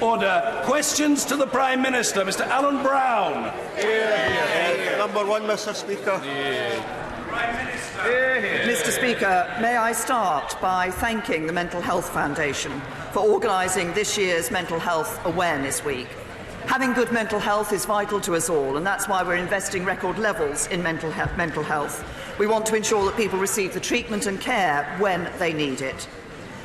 Order. Questions to the Prime Minister. Mr Alan Brown. Number one, Mr Speaker. Mr Speaker, may I start by thanking the Mental Health Foundation for organising this year's Mental Health Awareness Week. Having good mental health is vital to us all, and that's why we're investing record levels in mental health. We want to ensure that people receive the treatment and care when they need it.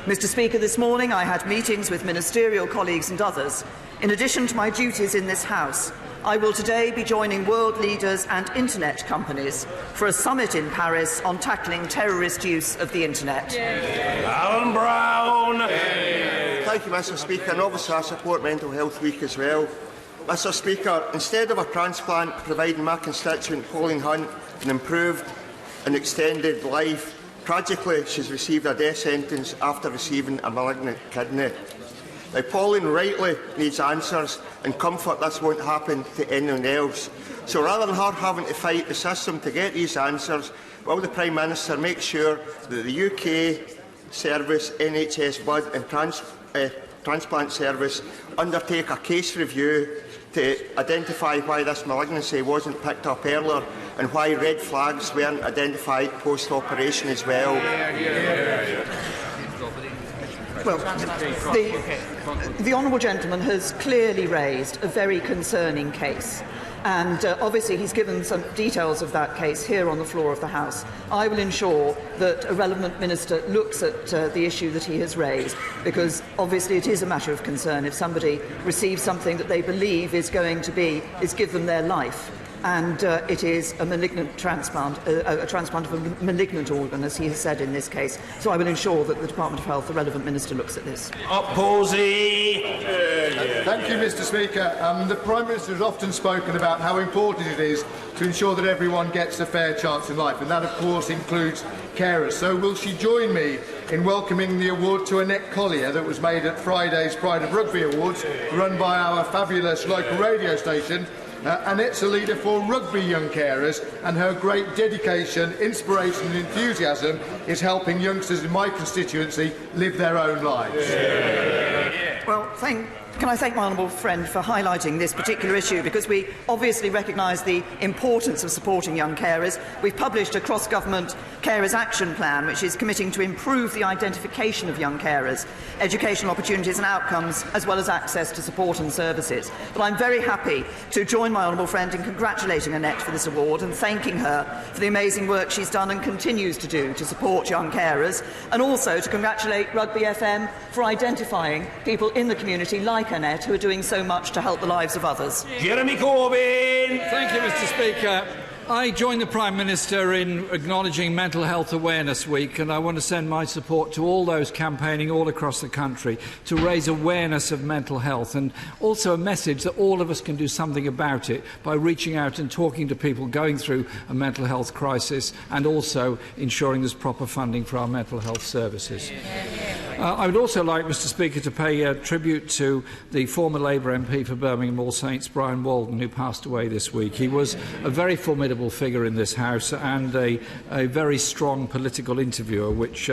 Mr Speaker, this morning I had meetings with ministerial colleagues and others. In addition to my duties in this House, I will today be joining world leaders and internet companies for a summit in Paris on tackling terrorist use of the internet. Alan Brown. Thank you, Mr Speaker, and obviously I support Mental Health Week as well. Mr Speaker, instead of a transplant providing my constituent Pauline Hunt an improved and extended life, tragically she's received a death sentence after receiving a malignant kidney. Now, Pauline rightly needs answers, and comfort this won't happen to anyone else. So rather than her having to fight the system to get these answers, will the Prime Minister make sure that the UK service, NHS Blood and Transplant Service, undertake a case review to identify why this malignancy wasn't picked up earlier and why red flags weren't identified post-operation as well? Well, the honourable gentleman has clearly raised a very concerning case, and obviously he's given some details of that case here on the floor of the House. I will ensure that a relevant minister looks at the issue that he has raised, because obviously it is a matter of concern if somebody receives something that they believe is going to give them their life. And it is a malignant transplant, a transplant of a malignant organ, as he has said in this case. So I will ensure that the Department of Health, the relevant minister, looks at this. Posey. Thank you, Mr Speaker. The Prime Minister has often spoken about how important it is to ensure that everyone gets a fair chance in life, and that, of course, includes carers. So will she join me in welcoming the award to Annette Collier that was made at Friday's Pride of Rugby Awards, run by our fabulous local radio station? Annette's a leader for rugby young carers, and her great dedication, inspiration and enthusiasm is helping youngsters in my constituency live their own lives. Well, can I thank my honourable friend for highlighting this particular issue, because we obviously recognise the importance of supporting young carers. We've published a cross-government Carers Action Plan which is committing to improve the identification of young carers, educational opportunities and outcomes, as well as access to support and services. But I'm very happy to join my honourable friend in congratulating Annette for this award and thanking her for the amazing work she's done and continues to do to support young carers, and also to congratulate Rugby FM for identifying people in the community like Annette who are doing so much to help the lives of others. Jeremy Corbyn. Thank you, Mr Speaker. I join the Prime Minister in acknowledging Mental Health Awareness Week, and I want to send my support to all those campaigning all across the country to raise awareness of mental health, and also a message that all of us can do something about it by reaching out and talking to people going through a mental health crisis, and also ensuring there's proper funding for our mental health services. I would also like, Mr Speaker, to pay tribute to the former Labour MP for Birmingham All Saints, Brian Walden, who passed away this week. He was a very formidable figure in this House and a very strong political interviewer, which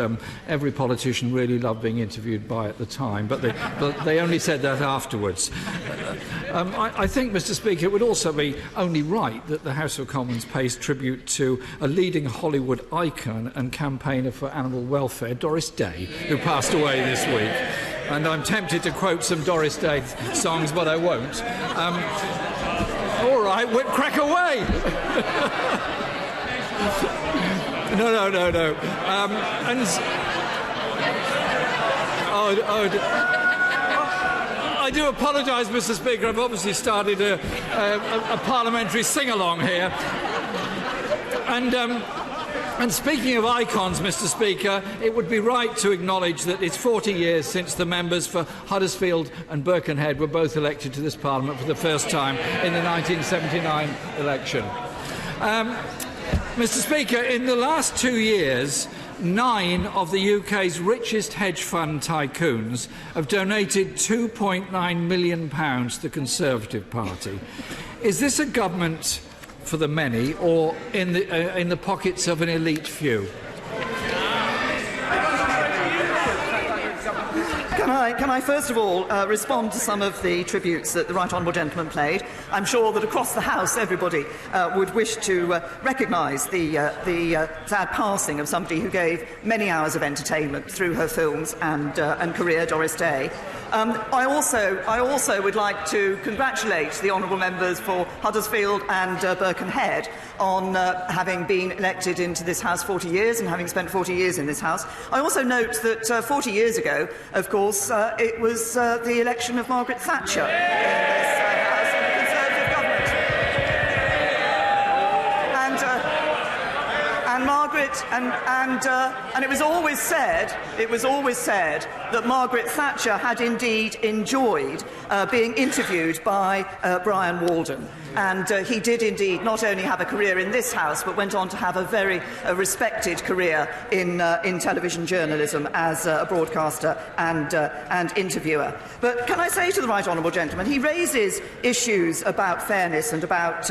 every politician really loved being interviewed by at the time, but they only said that afterwards. I think, Mr Speaker, it would also be only right that the House of Commons pays tribute to a leading Hollywood icon and campaigner for animal welfare, Doris Day, who passed away this week. And I'm tempted to quote some Doris Day songs, but I won't. All right, crack away. No. I do apologise, Mr Speaker. I've obviously started a parliamentary sing-along here. And speaking of icons, Mr Speaker, it would be right to acknowledge that it's 40 years since the members for Huddersfield and Birkenhead were both elected to this Parliament for the first time in the 1979 election. Mr Speaker, in the last 2 years, 9 of the UK's richest hedge fund tycoons have donated £2.9 million to the Conservative Party. Is this a government for the many, or in the pockets of an elite few? Can I first of all respond to some of the tributes that the right honourable gentleman played? I'm sure that across the House everybody would wish to recognise the sad passing of somebody who gave many hours of entertainment through her films and career, Doris Day. I also would like to congratulate the honourable members for Huddersfield and Birkenhead on having been elected into this House 40 years and having spent 40 years in this House. I also note that 40 years ago, of course, it was the election of Margaret Thatcher in this House and the Conservative government. And Margaret, and it was always said that Margaret Thatcher had indeed enjoyed being interviewed by Brian Walden. And he did indeed not only have a career in this House, but went on to have a very respected career in television journalism as a broadcaster and interviewer. But can I say to the right honourable gentleman, he raises issues about fairness and about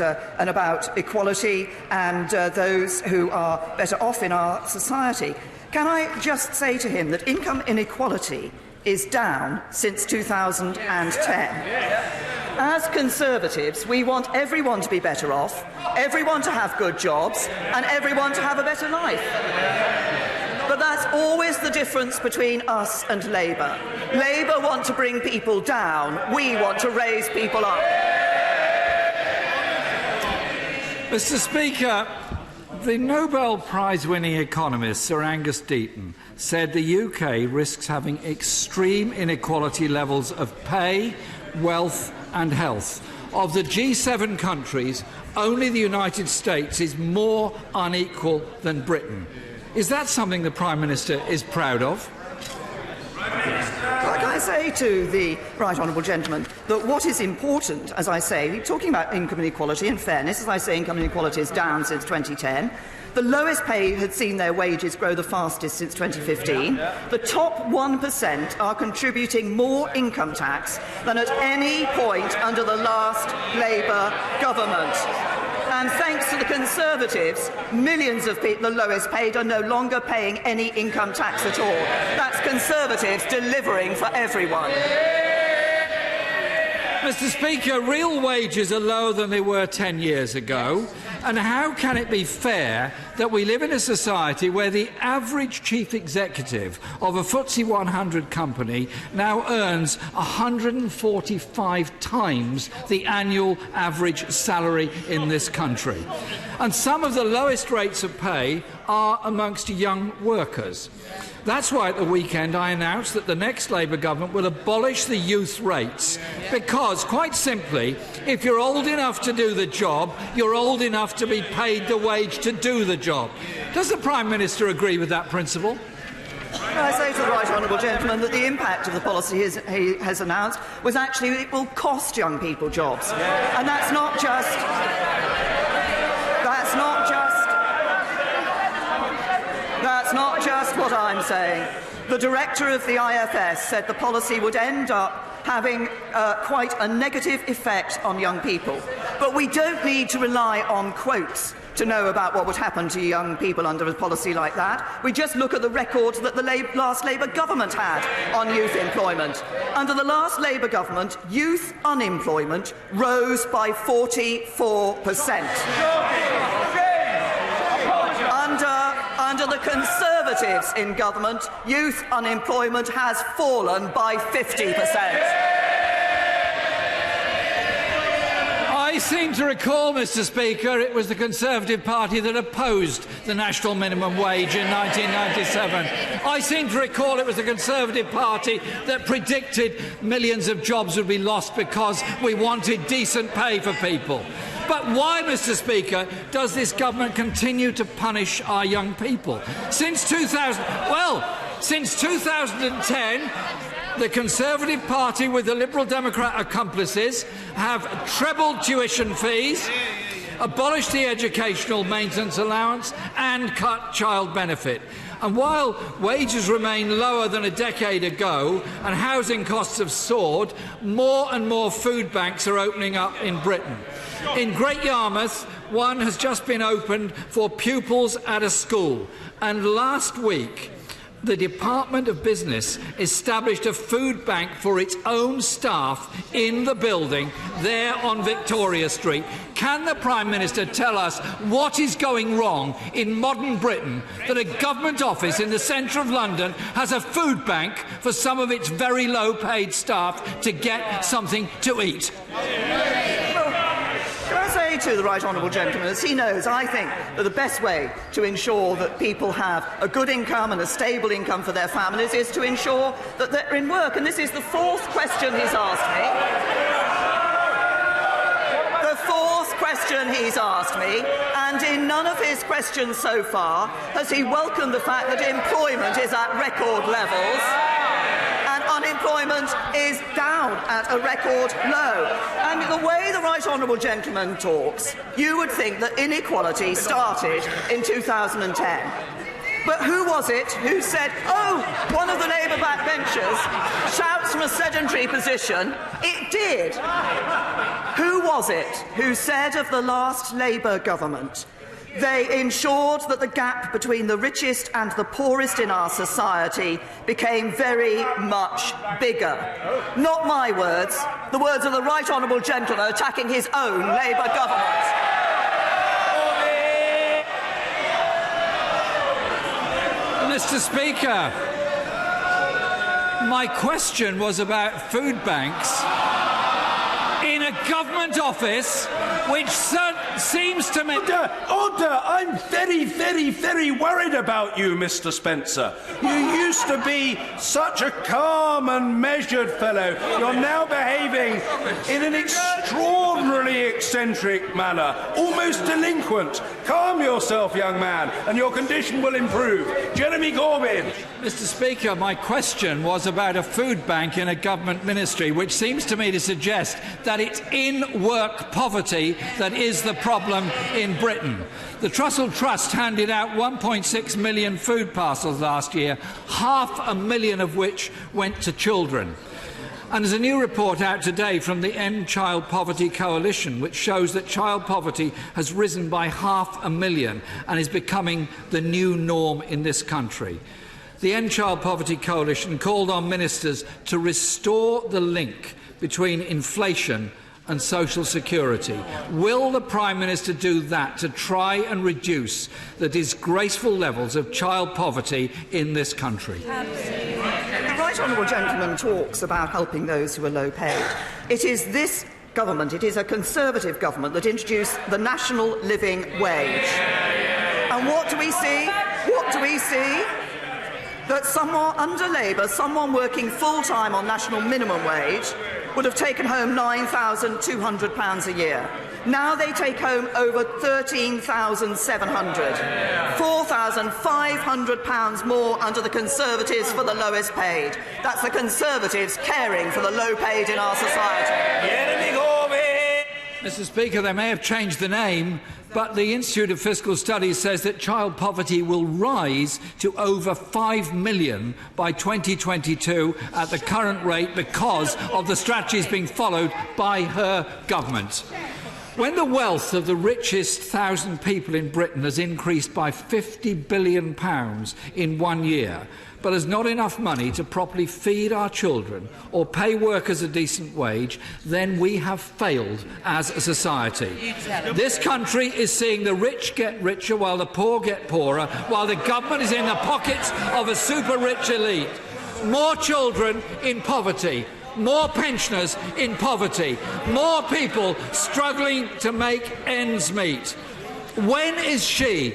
equality and those who are better off in our society. Can I just say to him that income inequality is down since 2010. As Conservatives, we want everyone to be better off, everyone to have good jobs, and everyone to have a better life. But that's always the difference between us and Labour. Labour want to bring people down, we want to raise people up. Mr. Speaker, the Nobel Prize-winning economist Sir Angus Deaton said the UK risks having extreme inequality levels of pay, wealth and health. Of the G7 countries, only the United States is more unequal than Britain. Is that something the Prime Minister is proud of? Can I say to the right honourable gentleman that what is important, as I say, talking about income inequality and fairness, as I say, income inequality is down since 2010. The lowest paid had seen their wages grow the fastest since 2015. The top 1% are contributing more income tax than at any point under the last Labour government. And thanks to the Conservatives, millions of people, the lowest paid, are no longer paying any income tax at all. That's Conservatives delivering for everyone. Mr. Speaker, real wages are lower than they were 10 years ago. And how can it be fair that we live in a society where the average chief executive of a FTSE 100 company now earns 145 times the annual average salary in this country? And some of the lowest rates of pay are amongst young workers. That's why at the weekend I announced that the next Labour government will abolish the youth rates because, quite simply, if you're old enough to do the job, you're old enough to be paid the wage to do the job. Does the Prime Minister agree with that principle? I say to the right honourable gentleman that the impact of the policy he has announced was actually that it will cost young people jobs. And that's not just what I'm saying. The director of the IFS said the policy would end up having quite a negative effect on young people. But we don't need to rely on quotes to know about what would happen to young people under a policy like that. We just look at the record that the last Labour government had on youth employment. Under the last Labour government, youth unemployment rose by 44%. Under the Conservatives in government, youth unemployment has fallen by 50%. I seem to recall, Mr. Speaker, it was the Conservative Party that opposed the national minimum wage in 1997. I seem to recall it was the Conservative Party that predicted millions of jobs would be lost because we wanted decent pay for people. But why, Mr. Speaker, does this government continue to punish our young people? Since 2010, the Conservative Party with the Liberal Democrat accomplices have trebled tuition fees, abolished the educational maintenance allowance and cut child benefit. And while wages remain lower than a decade ago and housing costs have soared, more and more food banks are opening up in Britain. In Great Yarmouth, one has just been opened for pupils at a school. And last week, the Department of Business established a food bank for its own staff in the building there on Victoria Street. Can the Prime Minister tell us what is going wrong in modern Britain that a government office in the centre of London has a food bank for some of its very low-paid staff to get something to eat? To the right honourable gentleman, as he knows, I think that the best way to ensure that people have a good income and a stable income for their families is to ensure that they're in work. And this is the fourth question he's asked me. The fourth question he's asked me, and in none of his questions so far has he welcomed the fact that employment is at record levels. Unemployment is down at a record low. And the way the right honourable gentleman talks, you would think that inequality started in 2010. But who was it who said, oh, one of the Labour backbenchers shouts from a sedentary position? It did. Who was it who said of the last Labour government, they ensured that the gap between the richest and the poorest in our society became very much bigger? Not my words, the words of the right honourable gentleman attacking his own Labour government. Mr. Speaker, my question was about food banks in a government office which seems to me... Order! I'm very, very, very worried about you, Mr. Spencer. You used to be such a calm and measured fellow. You're now behaving in an extraordinarily eccentric manner, almost delinquent. Calm yourself, young man, and your condition will improve. Jeremy Corbyn. Mr. Speaker, my question was about a food bank in a government ministry, which seems to me to suggest that it's in-work poverty that is the problem in Britain. The Trussell Trust handed out 1.6 million food parcels last year, 500,000 of which went to children. And there's a new report out today from the End Child Poverty Coalition, which shows that child poverty has risen by 500,000 and is becoming the new norm in this country. The End Child Poverty Coalition called on ministers to restore the link between inflation and social security. Will the Prime Minister do that to try and reduce the disgraceful levels of child poverty in this country? The right honourable gentleman talks about helping those who are low paid. It is this government, it is a Conservative government, that introduced the national living wage. And what do we see? What do we see? That someone under Labour, someone working full-time on national minimum wage, would have taken home £9,200 a year. Now they take home over £13,700, £4,500 more under the Conservatives for the lowest paid. That's the Conservatives caring for the low paid in our society. Mr. Speaker, they may have changed the name, but the Institute of Fiscal Studies says that child poverty will rise to over 5 million by 2022 at the current rate because of the strategies being followed by her government. When the wealth of the richest 1,000 people in Britain has increased by £50 billion in 1 year, but has not enough money to properly feed our children or pay workers a decent wage, then we have failed as a society. This country is seeing the rich get richer while the poor get poorer, while the government is in the pockets of a super-rich elite. More children in poverty, more pensioners in poverty, more people struggling to make ends meet. When is she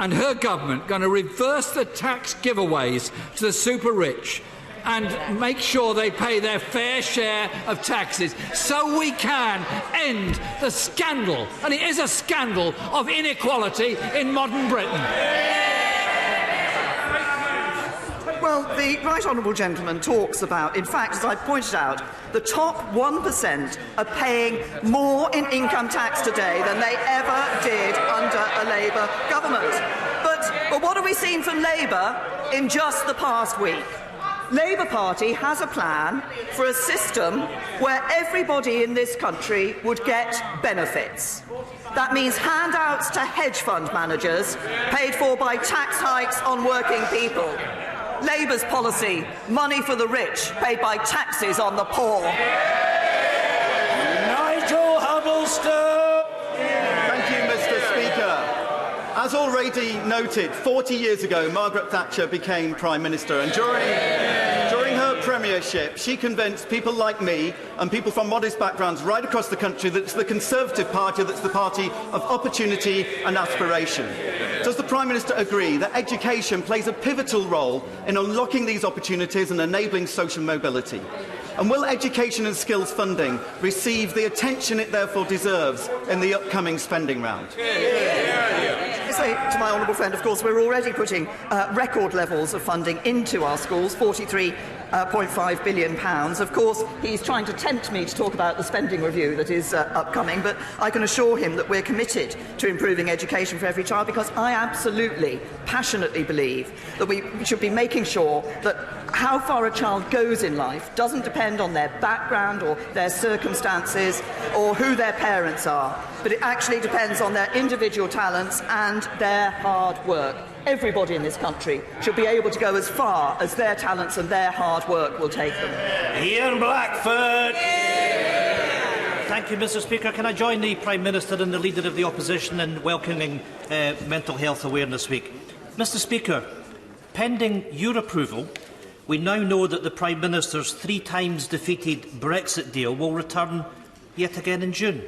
and her government going to reverse the tax giveaways to the super-rich and make sure they pay their fair share of taxes so we can end the scandal, and it is a scandal, of inequality in modern Britain? Well, the right honourable gentleman talks about, in fact, as I pointed out, the top 1% are paying more in income tax today than they ever did under a Labour government. But what have we seen from Labour in just the past week? Labour Party has a plan for a system where everybody in this country would get benefits. That means handouts to hedge fund managers paid for by tax hikes on working people. Labour's policy, money for the rich, paid by taxes on the poor. Nigel Huddleston. Thank you, Mr. Speaker. As already noted, 40 years ago, Margaret Thatcher became Prime Minister, and during her premiership, she convinced people like me and people from modest backgrounds right across the country that it's the Conservative Party that's the party of opportunity and aspiration. Does the Prime Minister agree that education plays a pivotal role in unlocking these opportunities and enabling social mobility? And will education and skills funding receive the attention it therefore deserves in the upcoming spending round? I say to my honourable friend, of course, we're already putting record levels of funding into our schools, £43.5 billion. Of course, he's trying to tempt me to talk about the spending review that is upcoming, but I can assure him that we're committed to improving education for every child, because I absolutely, passionately believe that we should be making sure that how far a child goes in life doesn't depend on their background or their circumstances or who their parents are, but it actually depends on their individual talents and their hard work. Everybody in this country should be able to go as far as their talents and their hard work will take them. Ian Blackford. Thank you, Mr. Speaker. Can I join the Prime Minister and the Leader of the Opposition in welcoming Mental Health Awareness Week? Mr. Speaker, pending your approval, we now know that the Prime Minister's 3 times defeated Brexit deal will return yet again in June.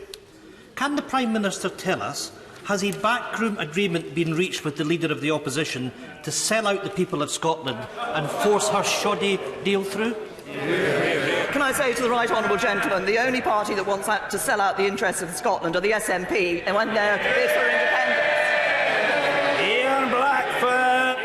Can the Prime Minister tell us, has a backroom agreement been reached with the Leader of the Opposition to sell out the people of Scotland and force her shoddy deal through? Can I say to the right honourable gentleman, the only party that wants to sell out the interests of Scotland are the SNP, and when they're for independence. Ian Blackford.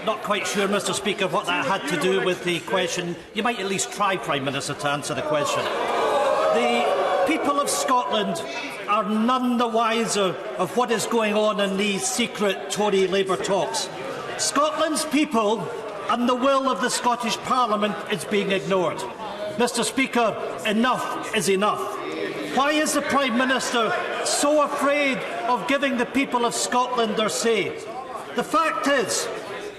Not quite sure, Mr. Speaker, what that had to do with the question. You might at least try, Prime Minister, to answer the question. The people of Scotland are none the wiser of what is going on in these secret Tory Labour talks. Scotland's people and the will of the Scottish Parliament is being ignored. Mr. Speaker, enough is enough. Why is the Prime Minister so afraid of giving the people of Scotland their say? The fact is,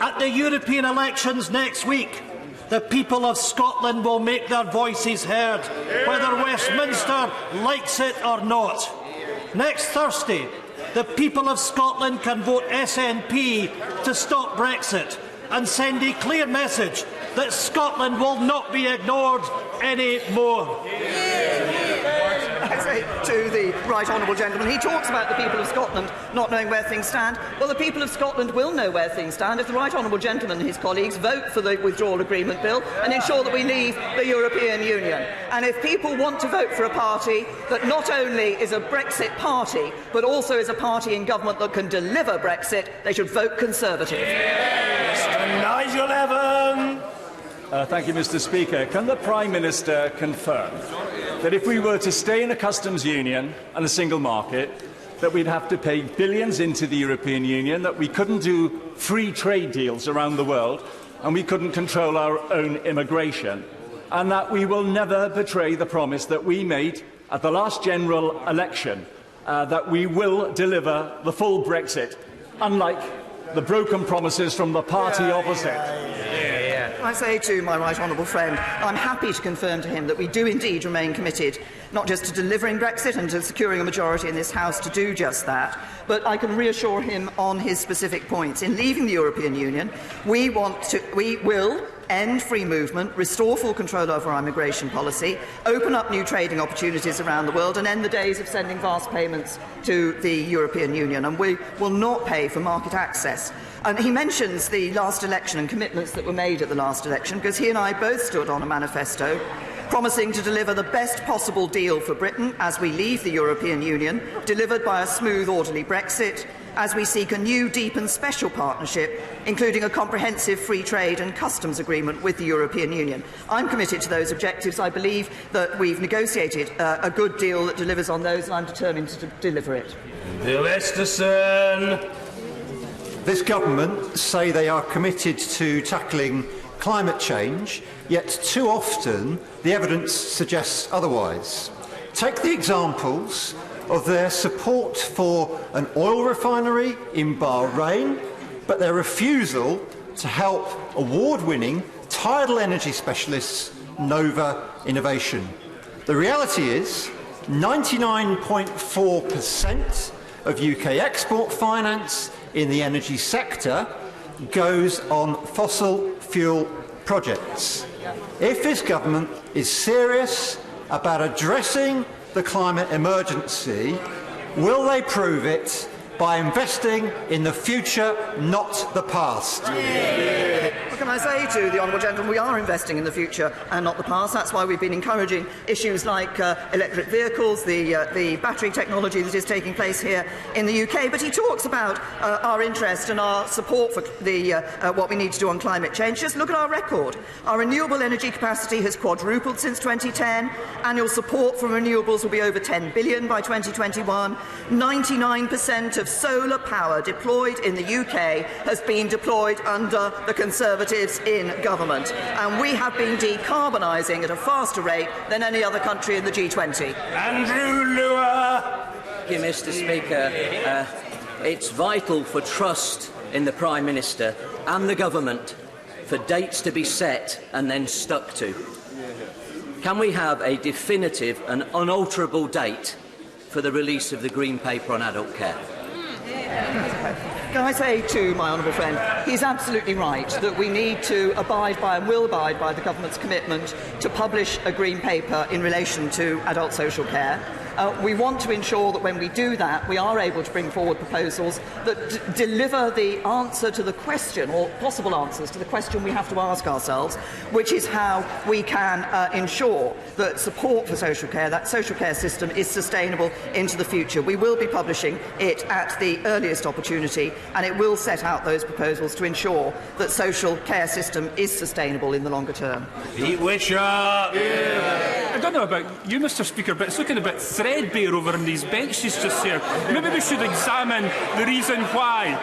at the European elections next week, the people of Scotland will make their voices heard, whether Westminster likes it or not. Next Thursday, the people of Scotland can vote SNP to stop Brexit and send a clear message that Scotland will not be ignored anymore. I say to the right honourable gentleman, he talks about the people of Scotland not knowing where things stand. Well, the people of Scotland will know where things stand if the right honourable gentleman and his colleagues vote for the withdrawal agreement bill and ensure that we leave the European Union. And if people want to vote for a party that not only is a Brexit party, but also is a party in government that can deliver Brexit, they should vote Conservative. Mr. Nigel Evans. Thank you, Mr. Speaker. Can the Prime Minister confirm that if we were to stay in a customs union and a single market, that we'd have to pay billions into the European Union, that we couldn't do free trade deals around the world, and we couldn't control our own immigration, and that we will never betray the promise that we made at the last general election, that we will deliver the full Brexit, unlike the broken promises from the party opposite? I say to my right honourable friend, I'm happy to confirm to him that we do indeed remain committed not just to delivering Brexit and to securing a majority in this House to do just that, but I can reassure him on his specific points. In leaving the European Union, we will end free movement, restore full control over our immigration policy, open up new trading opportunities around the world, and end the days of sending vast payments to the European Union. And we will not pay for market access. And he mentions the last election and commitments that were made at the last election, because he and I both stood on a manifesto promising to deliver the best possible deal for Britain as we leave the European Union, delivered by a smooth, orderly Brexit, as we seek a new, deep and special partnership, including a comprehensive free trade and customs agreement with the European Union. I'm committed to those objectives. I believe that we've negotiated a good deal that delivers on those, and I'm determined to deliver it. Bill Esterson. This government say they are committed to tackling climate change, yet too often the evidence suggests otherwise. Take the examples of their support for an oil refinery in Bahrain, but their refusal to help award-winning tidal energy specialists Nova Innovation. The reality is 99.4% of UK export finance in the energy sector goes on fossil fuel projects. If this government is serious about addressing the climate emergency, will they prove it by investing in the future, not the past? What can I say to the honourable gentleman? We are investing in the future and not the past. That's why we've been encouraging issues like electric vehicles, the battery technology that is taking place here in the UK. But he talks about our interest and our support for what we need to do on climate change. Just look at our record. Our renewable energy capacity has quadrupled since 2010. Annual support for renewables will be over 10 billion by 2021. 99% of solar power deployed in the UK has been deployed under the Conservatives in government, and we have been decarbonising at a faster rate than any other country in the G20. Andrew Lua. Thank you, Mr. Speaker. It's vital for trust in the Prime Minister and the government for dates to be set and then stuck to. Can we have a definitive and unalterable date for the release of the Green Paper on adult care? Can I say to my honourable friend, he's absolutely right that we need to abide by and will abide by the government's commitment to publish a green paper in relation to adult social care. We want to ensure that when we do that, we are able to bring forward proposals that deliver the answer to the question, or possible answers to the question we have to ask ourselves, which is how we can ensure that support for social care, that social care system, is sustainable into the future. We will be publishing it at the earliest opportunity, and it will set out those proposals to ensure that social care system is sustainable in the longer term. Pete Wishart. I don't know about you, Mr. Speaker, but it's looking a bit threadbare over in these benches just here. Maybe we should examine the reason why.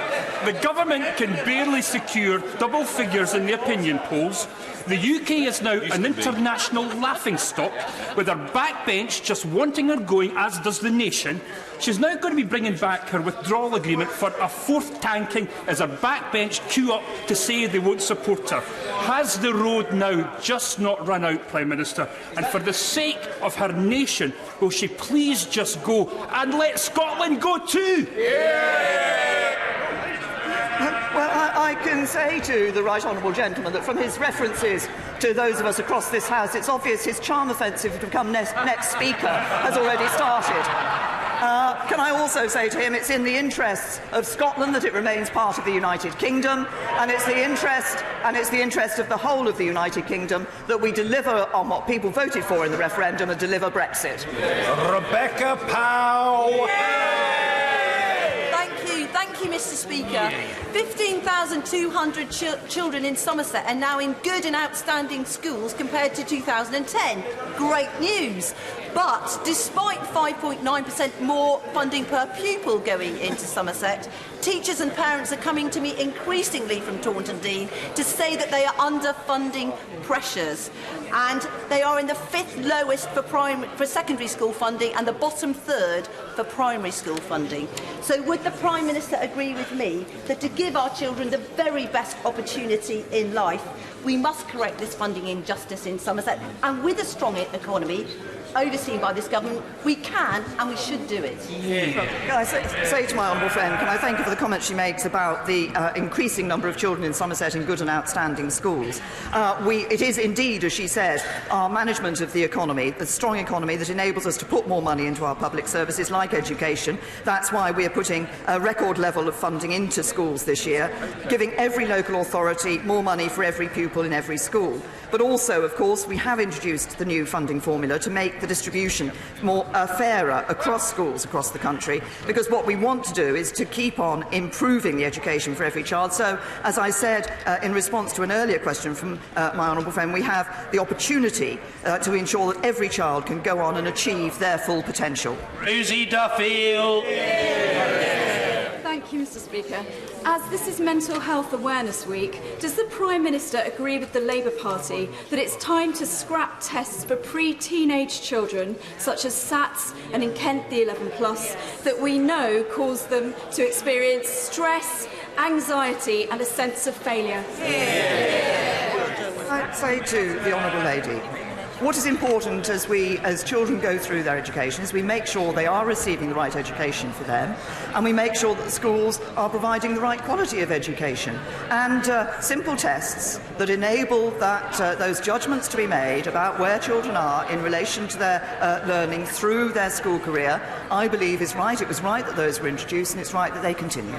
The government can barely secure double figures in the opinion polls. The UK is now an international laughingstock, with her backbench just wanting her going, as does the nation. She's now going to be bringing back her withdrawal agreement for a fourth tanking as her backbench queue up to say they won't support her. Has the road now just not run out, Prime Minister? And for the sake of her nation, will she please just go and let Scotland go too? Well, I can say to the right honourable gentleman that from his references to those of us across this House, it's obvious his charm offensive to become next Speaker has already started. Can I also say to him it's in the interests of Scotland that it remains part of the United Kingdom, and it's the interest of the whole of the United Kingdom that we deliver on what people voted for in the referendum and deliver Brexit. Rebecca Powell. Thank you, Mr. Speaker. 15,200 children in Somerset are now in good and outstanding schools compared to 2010. Great news. But despite 5.9% more funding per pupil going into Somerset, teachers and parents are coming to me increasingly from Taunton Deane to say that they are under funding pressures, and they are in the 5th lowest for secondary school funding and the bottom 3rd for primary school funding. So would the Prime Minister agree with me that to give our children the very best opportunity in life, we must correct this funding injustice in Somerset, and with a strong economy overseen by this government, we can and we should do it? Can I say to my honourable friend, can I thank her for the comments she makes about the increasing number of children in Somerset in good and outstanding schools. It is indeed, as she says, our management of the economy, the strong economy that enables us to put more money into our public services like education. That's why we are putting a record level of funding into schools this year, giving every local authority more money for every pupil in every school. But also, of course, we have introduced the new funding formula to make the distribution more fairer across schools across the country, because what we want to do is to keep on improving the education for every child. So, as I said in response to an earlier question from my honourable friend, we have the opportunity to ensure that every child can go on and achieve their full potential. Rosie Duffield. Thank you, Mr. Speaker. As this is Mental Health Awareness Week, does the Prime Minister agree with the Labour Party that it's time to scrap tests for pre-teenage children, such as SATs and in Kent the 11+, that we know cause them to experience stress, anxiety and a sense of failure? I'd say to the Honourable Lady, what is important as children go through their education is we make sure they are receiving the right education for them, and we make sure that the schools are providing the right quality of education. And simple tests that enable those judgments to be made about where children are in relation to their learning through their school career, I believe is right. It was right that those were introduced, and it's right that they continue.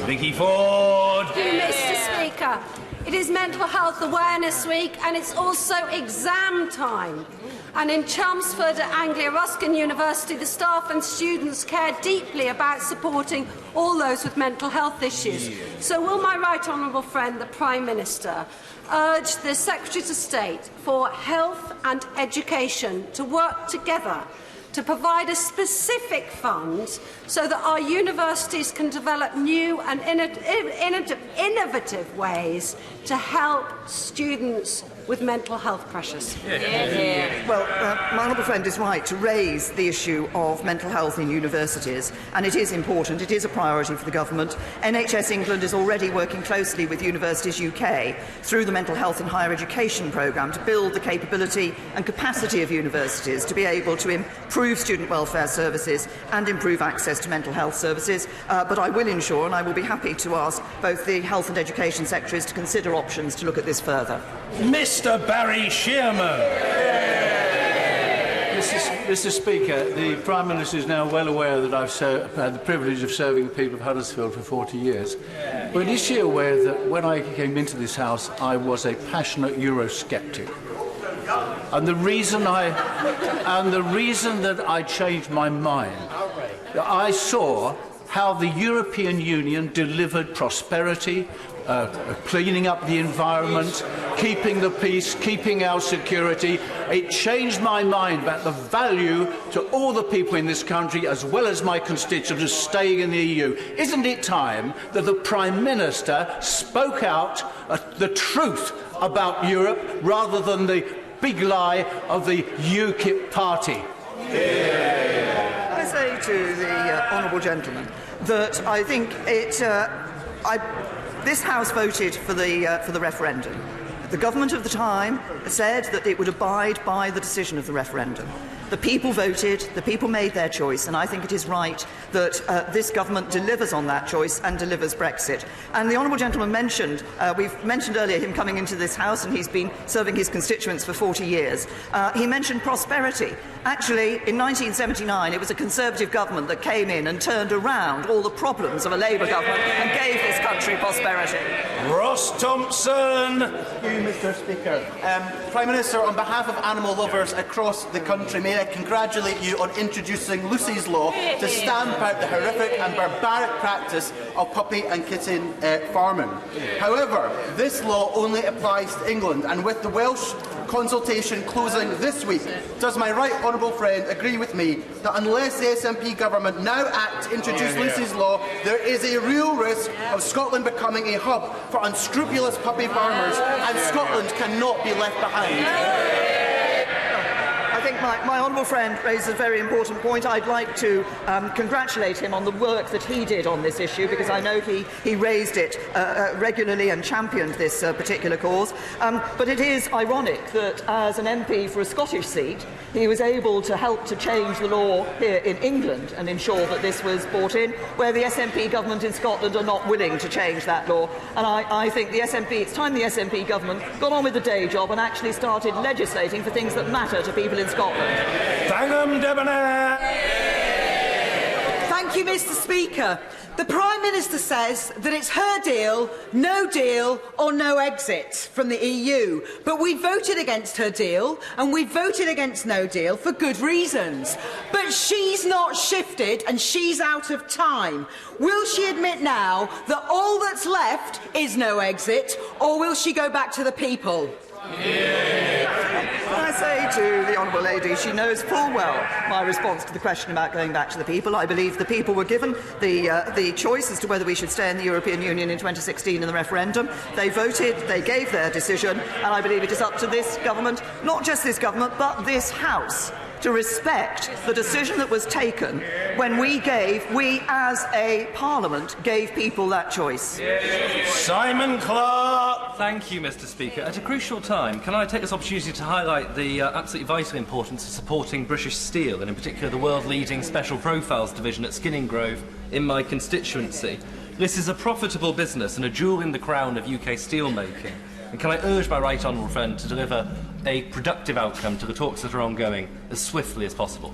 Vicky Ford. Thank you, Mr. Speaker. It is Mental Health Awareness Week, and it's also exam time. And in Chelmsford at Anglia Ruskin University, the staff and students care deeply about supporting all those with mental health issues. So will my right honourable friend, the Prime Minister, urge the Secretaries of State for Health and Education to work together to provide a specific fund so that our universities can develop new and innovative ways to help students with mental health pressures? Well, my honourable friend is right to raise the issue of mental health in universities, and it is important. It is a priority for the government. NHS England is already working closely with Universities UK through the Mental Health in Higher Education programme to build the capability and capacity of universities to be able to improve student welfare services and improve access to mental health services. But I will ensure, and I will be happy to ask both the Health and Education Secretaries to consider options to look at this further. Mr. Barry Shearman. Mr. Speaker, the Prime Minister is now well aware that I've had the privilege of serving the people of Huddersfield for 40 years. But is she aware that when I came into this House, I was a passionate Eurosceptic? And the reason that I changed my mind, I saw how the European Union delivered prosperity, cleaning up the environment, keeping the peace, keeping our security. It changed my mind about the value to all the people in this country, as well as my constituents, of staying in the EU. Isn't it time that the Prime Minister spoke out the truth about Europe rather than the big lie of the UKIP party? I say to the honourable gentleman that I think this House voted for the referendum. The government of the time said that it would abide by the decision of the referendum. The people voted, the people made their choice, and I think it is right that this government delivers on that choice and delivers Brexit. And the honourable gentleman mentioned, we've mentioned earlier him coming into this House, and he's been serving his constituents for 40 years. He mentioned prosperity. Actually, in 1979, it was a Conservative government that came in and turned around all the problems of a Labour government and gave this country prosperity. Ross Thompson. Thank you, Mr. Speaker. Prime Minister, on behalf of animal lovers across the country, may I congratulate you on introducing Lucy's Law to stamp out the horrific and barbaric practice of puppy and kitten farming. However, this law only applies to England, and with the Welsh consultation closing this week, does my right honourable friend agree with me that unless the SNP government now act to introduce Lucy's Law, there is a real risk of Scotland becoming a hub for unscrupulous puppy farmers, and Scotland cannot be left behind? I think my honourable friend raises a very important point. I'd like to congratulate him on the work that he did on this issue, because I know he raised it regularly and championed this particular cause. But it is ironic that as an MP for a Scottish seat, he was able to help to change the law here in England and ensure that this was brought in, where the SNP government in Scotland are not willing to change that law. And I think it's time the SNP government got on with the day job and actually started legislating for things that matter to people in Scotland. Thank you, Mr. Speaker. The Prime Minister says that it's her deal, no deal or no exit from the EU. But we voted against her deal and we voted against no deal for good reasons. But she's not shifted and she's out of time. Will she admit now that all that's left is no exit, or will she go back to the people? Can I say to the Honourable Lady, she knows full well my response to the question about going back to the people. I believe the people were given the choice as to whether we should stay in the European Union in 2016 in the referendum. They voted, they gave their decision, and I believe it is up to this government, not just this government, but this House, to respect the decision that was taken when we as a Parliament gave people that choice. Simon Clarke. Thank you, Mr. Speaker. At a crucial time, can I take this opportunity to highlight the absolutely vital importance of supporting British Steel, and in particular the world-leading Special Profiles division at Skinning Grove in my constituency. This is a profitable business and a jewel in the crown of UK steelmaking. And can I urge my right honourable friend to deliver a productive outcome to the talks that are ongoing as swiftly as possible?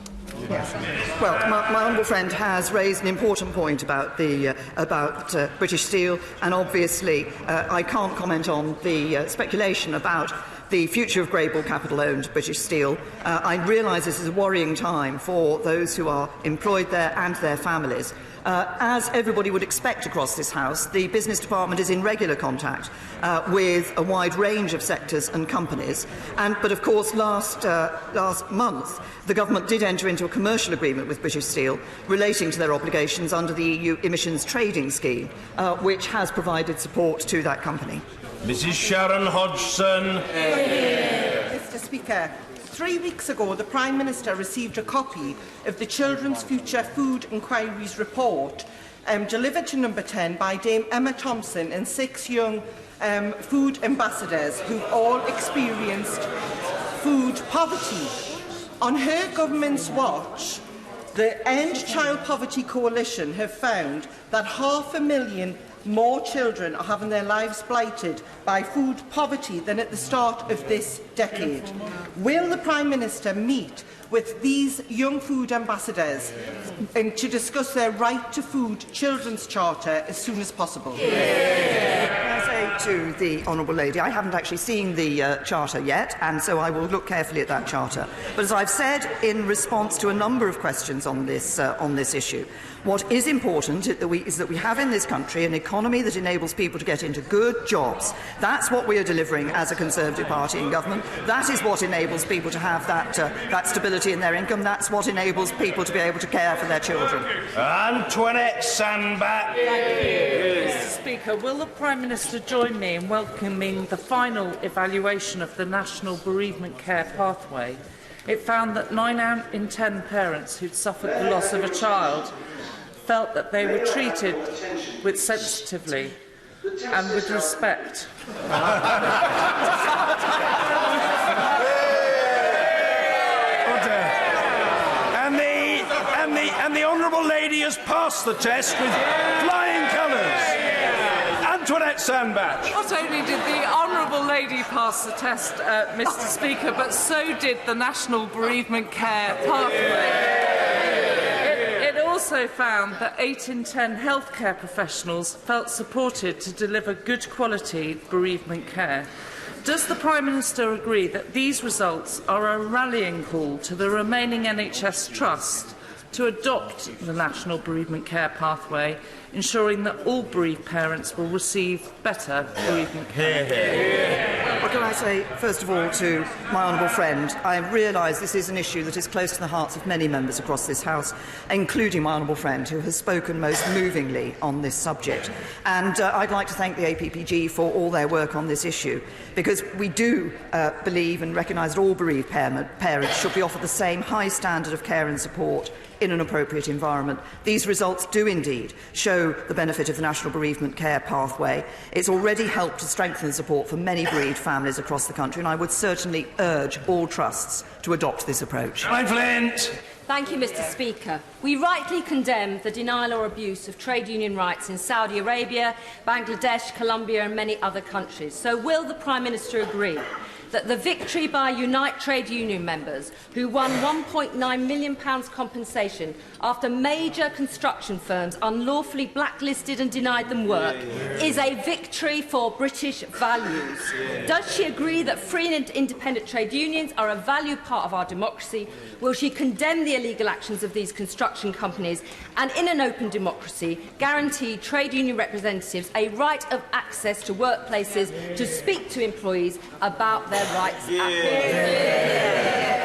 Yes. Well, my honourable friend has raised an important point about British Steel, and obviously I can't comment on the speculation about the future of Greybull Capital-owned British Steel. I realise this is a worrying time for those who are employed there and their families. As everybody would expect across this House, the Business Department is in regular contact with a wide range of sectors and companies. But of course, last month, the government did enter into a commercial agreement with British Steel relating to their obligations under the EU Emissions Trading Scheme, which has provided support to that company. Mrs. Sharon Hodgson. Mr. Speaker, 3 weeks ago, the Prime Minister received a copy of the Children's Future Food Inquiries report delivered to Number 10 by Dame Emma Thompson and 6 young food ambassadors who've all experienced food poverty. On her government's watch, the End Child Poverty Coalition have found that 500,000 more children are having their lives blighted by food poverty than at the start of this decade. Will the Prime Minister meet with these young food ambassadors and to discuss their Right to Food Children's Charter as soon as possible? I say to the Honourable Lady, I haven't actually seen the Charter yet, and so I will look carefully at that Charter. But as I've said in response to a number of questions on this issue, what is important is that we have in this country an economy that enables people to get into good jobs. That's what we are delivering as a Conservative Party in government. That is what enables people to have that stability in their income. That's what enables people to be able to care for their children. Antoinette Sandbach. Mr. Speaker, will the Prime Minister join me in welcoming the final evaluation of the National Bereavement Care Pathway? It found that 9 in 10 parents who'd suffered the loss of a child felt that they were treated with sensitively and with respect. And the Honourable Lady has passed the test with flying colours. Antoinette Sandbach. Not only did the Honourable Lady pass the test, Mr. Speaker, but so did the National Bereavement Care Pathway. It also found that 8 in 10 healthcare professionals felt supported to deliver good quality bereavement care. Does the Prime Minister agree that these results are a rallying call to the remaining NHS Trust to adopt the National Bereavement Care Pathway, ensuring that all bereaved parents will receive better bereavement care? Well, can I say, first of all, to my honourable friend, I realise this is an issue that is close to the hearts of many members across this House, including my honourable friend, who has spoken most movingly on this subject. And I'd like to thank the APPG for all their work on this issue, because we do believe and recognise that all bereaved parents should be offered the same high standard of care and support in an appropriate environment. These results do indeed show the benefit of the National Bereavement Care Pathway. It's already helped to strengthen support for many bereaved families across the country, and I would certainly urge all trusts to adopt this approach. Thank you, Mr. Speaker. We rightly condemn the denial or abuse of trade union rights in Saudi Arabia, Bangladesh, Colombia and many other countries. So will the Prime Minister agree that the victory by Unite trade union members, who won £1.9 million compensation after major construction firms unlawfully blacklisted and denied them work, is a victory for British values? Does she agree that free and independent trade unions are a valued part of our democracy? Will she condemn the illegal actions of these construction companies and, in an open democracy, guarantee trade union representatives a right of access to workplaces to speak to employees about their Rights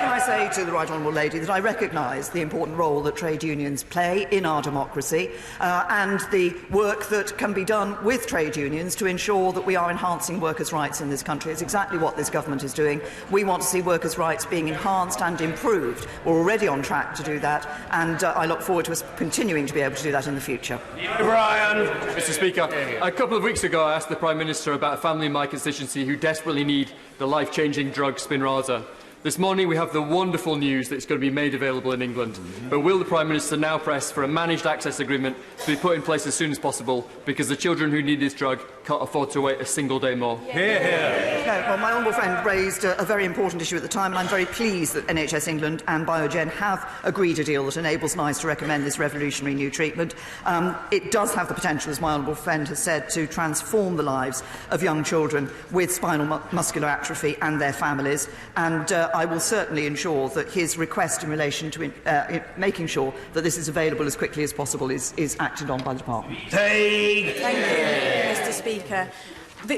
Can I say to the Right Honourable Lady that I recognise the important role that trade unions play in our democracy and the work that can be done with trade unions to ensure that we are enhancing workers' rights in this country. It's exactly what this government is doing. We want to see workers' rights being enhanced and improved. We're already on track to do that, and I look forward to us continuing to be able to do that in the future. Brian. Mr. Speaker, a couple of weeks ago I asked the Prime Minister about a family in my constituency who desperately need the life-changing drug Spinraza. This morning we have the wonderful news that it's going to be made available in England. But will the Prime Minister now press for a managed access agreement to be put in place as soon as possible, because the children who need this drug can't afford to wait a single day more? Well, my honourable friend raised a very important issue at the time, and I'm very pleased that NHS England and Biogen have agreed a deal that enables NICE to recommend this revolutionary new treatment. It does have the potential, as my honourable friend has said, to transform the lives of young children with spinal muscular atrophy and their families, and I will certainly ensure that his request in relation to making sure that this is available as quickly as possible is acted on by the Department. Thank you, Mr. Speaker.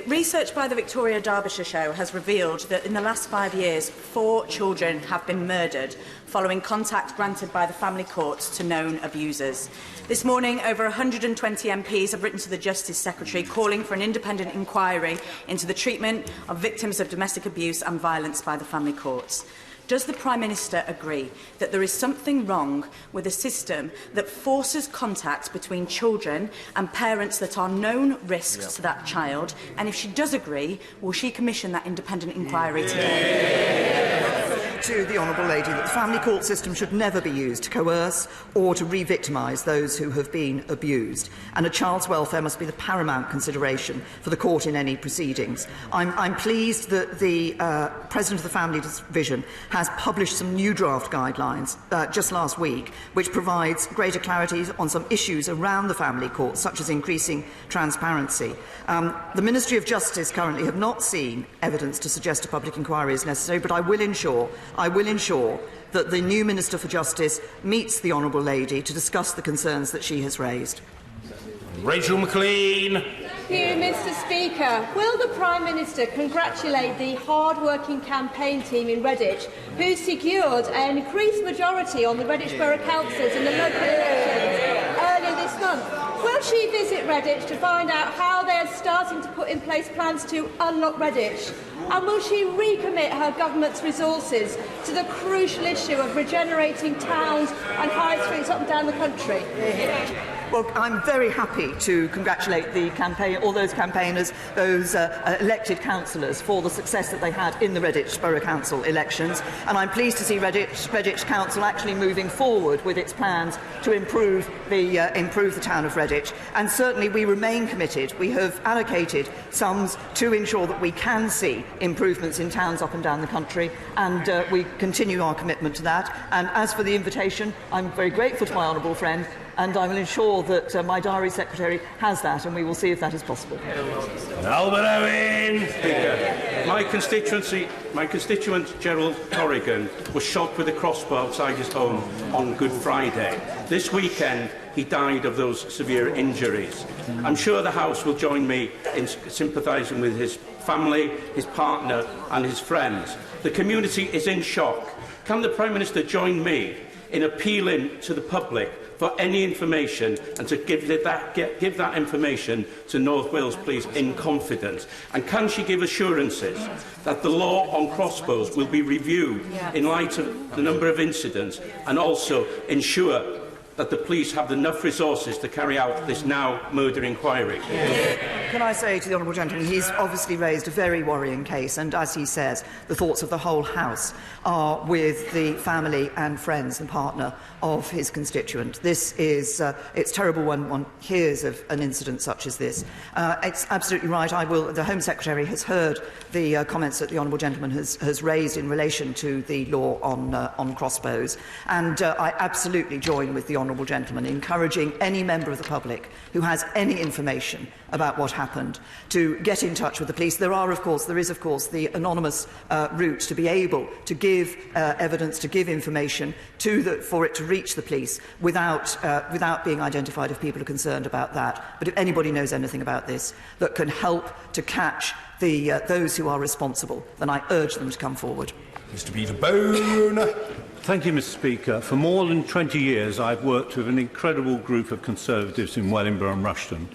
Research by the Victoria Derbyshire Show has revealed that in the last 5 years, 4 children have been murdered following contact granted by the family courts to known abusers. This morning, over 120 MPs have written to the Justice Secretary calling for an independent inquiry into the treatment of victims of domestic abuse and violence by the family courts. Does the Prime Minister agree that there is something wrong with a system that forces contact between children and parents that are known risks to that child? And if she does agree, will she commission that independent inquiry today? To the honourable lady that the family court system should never be used to coerce or to re-victimise those who have been abused, and a child's welfare must be the paramount consideration for the court in any proceedings. I'm pleased that the President of the Family Division has published some new draft guidelines just last week, which provides greater clarity on some issues around the family court, such as increasing transparency. The Ministry of Justice currently have not seen evidence to suggest a public inquiry is necessary, but I will ensure that the new Minister for Justice meets the honourable lady to discuss the concerns that she has raised. Rachel McLean. Thank you, Mr. Speaker. Will the Prime Minister congratulate the hard-working campaign team in Redditch who secured an increased majority on the Redditch Borough Councils in the local elections earlier this month? Will she visit Redditch to find out how they are starting to put in place plans to unlock Redditch? And will she recommit her government's resources to the crucial issue of regenerating towns and high streets up and down the country? Well, I'm very happy to congratulate all those campaigners, those elected councillors, for the success that they had in the Redditch Borough Council elections. And I'm pleased to see Redditch Council actually moving forward with its plans to improve the town of Redditch. And certainly we remain committed. We have allocated sums to ensure that we can see improvements in towns up and down the country, and we continue our commitment to that. And as for the invitation, I'm very grateful to my honourable friend, and I will ensure that my diary secretary has that, and we will see if that is possible. Albert Owen. Speaker, my constituent Gerald Corrigan was shot with a crossbow outside his home on Good Friday. This weekend he died of those severe injuries. I'm sure the House will join me in sympathising with his family, his partner and his friends. The community is in shock. Can the Prime Minister join me in appealing to the public for any information and to give that information to North Wales Police in confidence? And can she give assurances that the law on crossbows will be reviewed in light of the number of incidents, and also ensure that the police have enough resources to carry out this now murder inquiry? Can I say to the honourable gentleman, he's obviously raised a very worrying case, and as he says, the thoughts of the whole House are with the family and friends and partner of his constituent. This is it's terrible when one hears of an incident such as this. It's absolutely right. The Home Secretary has heard the comments that the honourable gentleman has raised in relation to the law on crossbows, and I absolutely join with the honourable gentleman, encouraging any member of the public who has any information about what happened to get in touch with the police. There is, of course, the anonymous route to be able to give evidence, to give information for it to reach the police without being identified if people are concerned about that. But if anybody knows anything about this that can help to catch those who are responsible, then I urge them to come forward. Mr. Peter Bone. Thank you, Mr. Speaker. For more than 20 years, I've worked with an incredible group of Conservatives in Wellingborough and Rushton.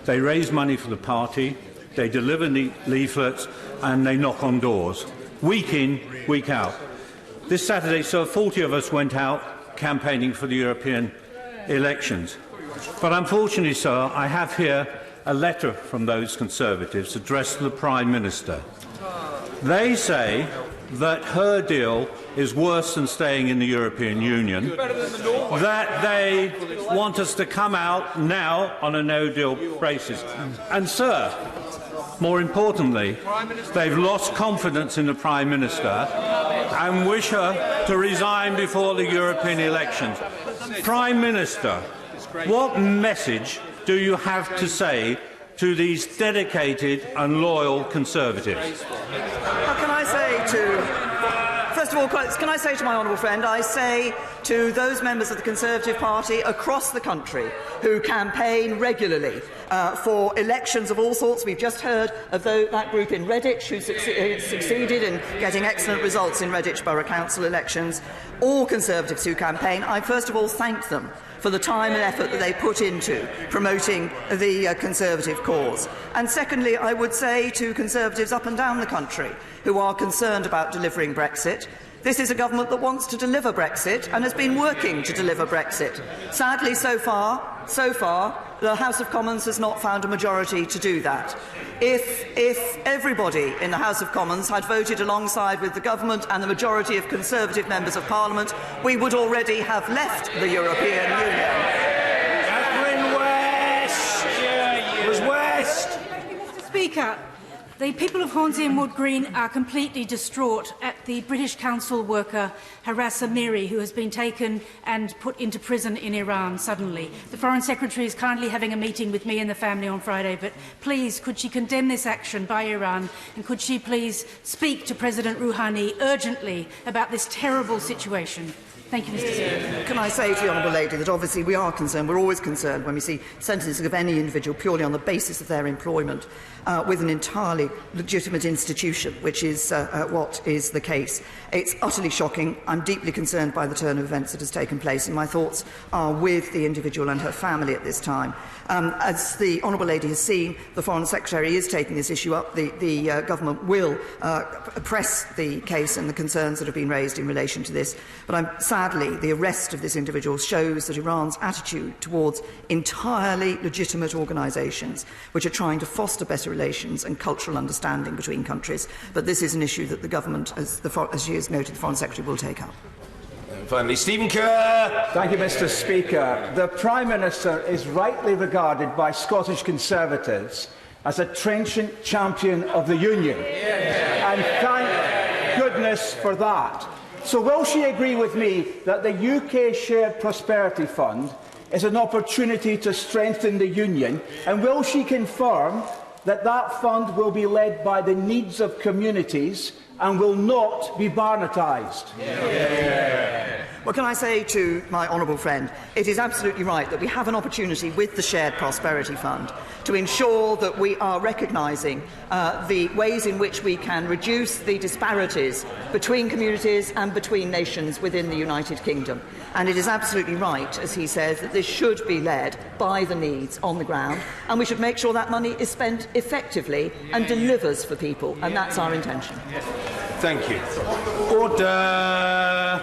They raise money for the party, they deliver leaflets, and they knock on doors, week in, week out. This Saturday, sir, 40 of us went out campaigning for the European elections. But unfortunately, sir, I have here a letter from those Conservatives addressed to the Prime Minister. They say that her deal is worse than staying in the European Union, that they want us to come out now on a no-deal basis. And, sir, more importantly, they've lost confidence in the Prime Minister and wish her to resign before the European elections. Prime Minister, what message do you have to say to these dedicated and loyal Conservatives? Can I say to... First of all, can I say to my honourable friend, I say to those members of the Conservative Party across the country who campaign regularly for elections of all sorts. We've just heard of that group in Redditch who succeeded in getting excellent results in Redditch Borough Council elections. All Conservatives who campaign, I first of all thank them for the time and effort that they put into promoting the Conservative cause. And secondly, I would say to Conservatives up and down the country who are concerned about delivering Brexit, this is a government that wants to deliver Brexit and has been working to deliver Brexit. Sadly, so far, the House of Commons has not found a majority to do that. If everybody in the House of Commons had voted alongside with the government and the majority of Conservative members of Parliament, we would already have left the European Union. Catherine West! West! Thank you, Mr. Speaker. The people of Hornsey and Wood Green are completely distraught at the British Council worker Haras Amiri, who has been taken and put into prison in Iran suddenly. The Foreign Secretary is currently having a meeting with me and the family on Friday, but please, could she condemn this action by Iran, and could she please speak to President Rouhani urgently about this terrible situation? Thank you, Mr. Speaker. Can I say to the Honourable Lady that obviously we are concerned, we're always concerned when we see sentencing of any individual purely on the basis of their employment with an entirely legitimate institution, which is what is the case. It's utterly shocking. I'm deeply concerned by the turn of events that has taken place, and my thoughts are with the individual and her family at this time. As the Honourable Lady has seen, the Foreign Secretary is taking this issue up. The government will press the case and the concerns that have been raised in relation to this. But sadly, the arrest of this individual shows that Iran's attitude towards entirely legitimate organisations which are trying to foster better relations and cultural understanding between countries. But this is an issue that the government, as she has noted, the Foreign Secretary will take up. Finally, Stephen Kerr. Thank you, Mr. Speaker. The Prime Minister is rightly regarded by Scottish Conservatives as a trenchant champion of the Union. And thank goodness for that. So will she agree with me that the UK Shared Prosperity Fund is an opportunity to strengthen the Union? And will she confirm that that fund will be led by the needs of communities and will not be Barnatised? Well, can I say to my honourable friend, it is absolutely right that we have an opportunity with the Shared Prosperity Fund to ensure that we are recognising the ways in which we can reduce the disparities between communities and between nations within the United Kingdom. And it is absolutely right, as he says, that this should be led by the needs on the ground, and we should make sure that money is spent effectively and delivers for people, and that's our intention. Thank you. Order.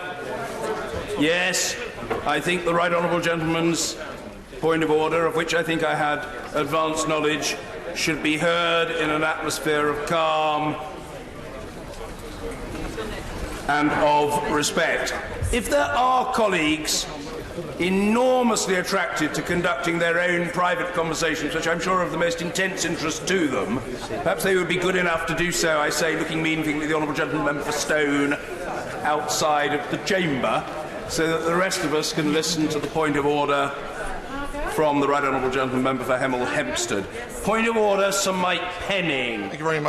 Yes, I think the right honourable gentleman's point of order, of which I think I had advanced knowledge, should be heard in an atmosphere of calm and of respect. If there are colleagues enormously attracted to conducting their own private conversations, which I'm sure are of the most intense interest to them, perhaps they would be good enough to do so, I say, looking meaningfully at the honourable gentleman member for Stone outside of the chamber. so that the rest of us can listen to the point of order from the Right Honourable Gentleman Member for Hemel Hempstead. Point of order, Sir Mike Penning. Thank you very much.